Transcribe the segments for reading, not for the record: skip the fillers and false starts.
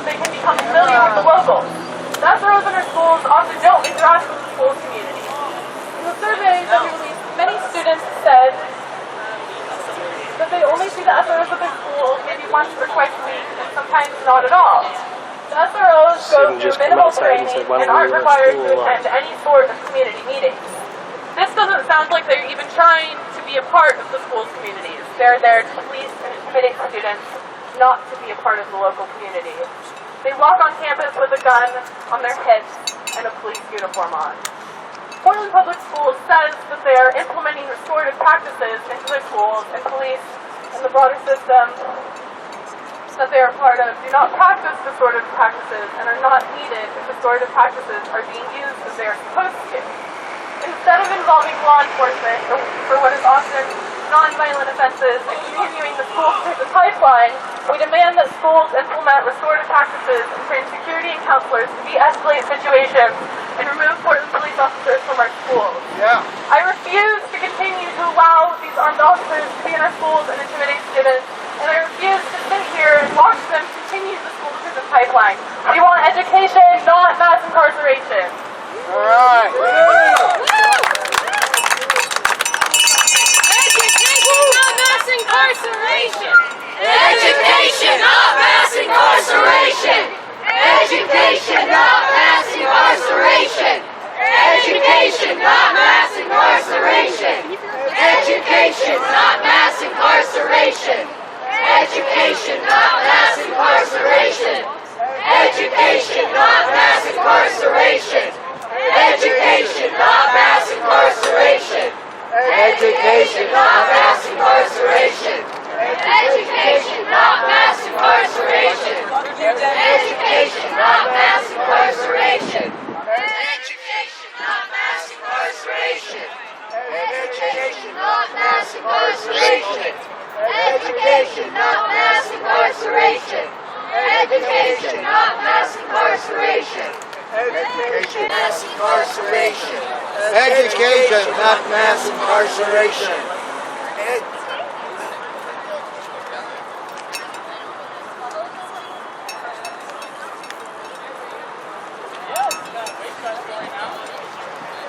that they can become familiar with the locals. The SROs in our schools often don't interact with the school's community. In the survey that we released, many students said that they only see the SROs at their school maybe once or twice a week, and sometimes not at all. The SROs go through minimal training and aren't required to attend any sort of community meetings. This doesn't sound like they're even trying to be a part of the school's communities. They're there to police and intimidate students, not to be a part of the local community. They walk on campus with a gun on their hips and a police uniform on. Portland Public Schools says that they are implementing restorative practices into their schools, and police and the broader system that they are part of do not practice restorative practices and are not needed if restorative practices are being used as they are supposed to. Instead of involving law enforcement for what is often non-violent offenses and continuing the school prison pipeline, we demand that schools implement restorative practices and train security and counselors to de-escalate situations and remove Portland police officers from our schools. Yeah. I refuse to continue to allow these armed officers to be in our schools and intimidate students, and I refuse to sit here and watch them continue the school prison pipeline. We want education, not mass incarceration. All right. Incarceration! Education, not mass incarceration! Education, not mass incarceration! Education, not mass incarceration! Education, not mass incarceration! Education, not mass incarceration! Education, not mass incarceration! Education, not mass incarceration! Education, not mass incarceration. Education, not mass incarceration. Education, not mass incarceration. Education, not mass incarceration. Education, not mass incarceration. Education, not mass incarceration. Education, not mass incarceration. Education, mass incarceration. Education, not mass incarceration.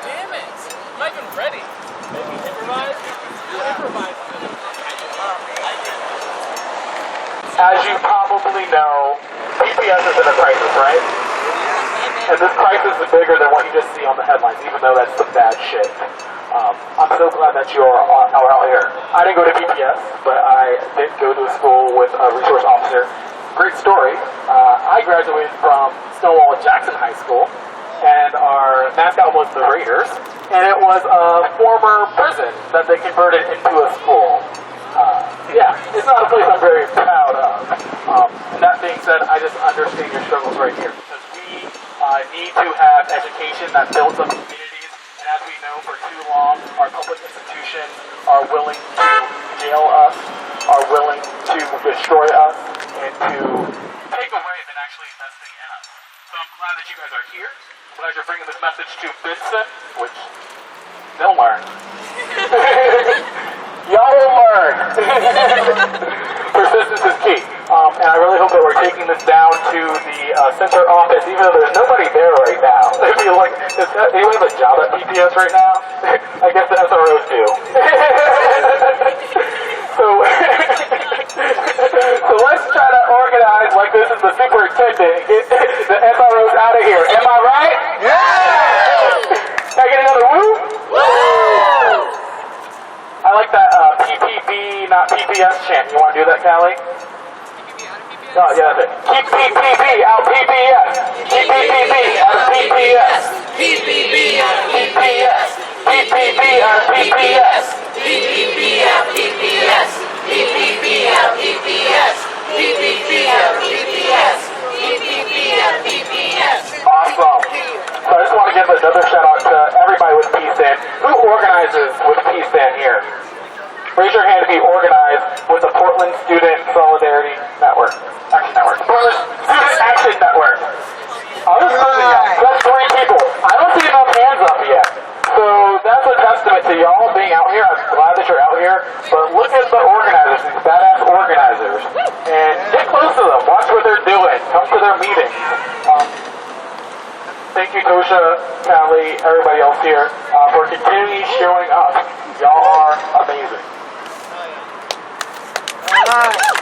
Damn it! I'm not even ready. Maybe improvise? Improvise. As you probably know, PPS is in a crisis, right? And this crisis is bigger than what you just see on the headlines, even though that's some bad shit. I'm so glad that you're out here. I didn't go to PPS, but I did go to a school with a resource officer. Great story. I graduated from Stonewall Jackson High School, and our mascot was the Raiders, and it was a former prison that they converted into a school. Yeah, it's not a place I'm very proud of. And that being said, I just understand your struggles right here, because we need to have education that builds up communities, and as we know, for too long, our public institutions are willing to jail us, are willing to destroy us, and to take away than actually investing in us. So I'm glad that you guys are here. I'm glad you're bringing this message to Vincent, which they'll learn. Y'all will learn. Persistence is key. And I really hope that we're taking this down to the center office, even though there's nobody there right now. I feel like, does anyone have a job at PPS right now? I guess the SROs do. So let's try to organize like this is the superintendent and get the SROs out of here. Am I right? Yeah! Can I get another woo? Woo! I like that PPB, not PPS chant. You want to do that, Callie? Oh, yeah, that's it. Keep PPB out PPS. Keep PPB out of PPS. PPB out of PPS. PPB out of PPS. PPB out of PPS. PPB out of PPS. PPB out of PPS. PPB out of PPS. Awesome. So I just want to give another shout out to everybody with PSAN. Who organizes with PSAN here? Raise your hand if you organize with the Portland Student Solidarity Network. Action Network. Portland Student Action Network. I'll just put it out. That's 3 people. I don't see enough hands up yet. So that's a testament to y'all being out here. I'm glad that you're out here. But look at the organizers, these badass organizers. And get close to them. Watch what they're doing. Come to their meetings. Thank you, Tosha, Callie, everybody else here, for continuing showing up. Y'all are amazing. All right.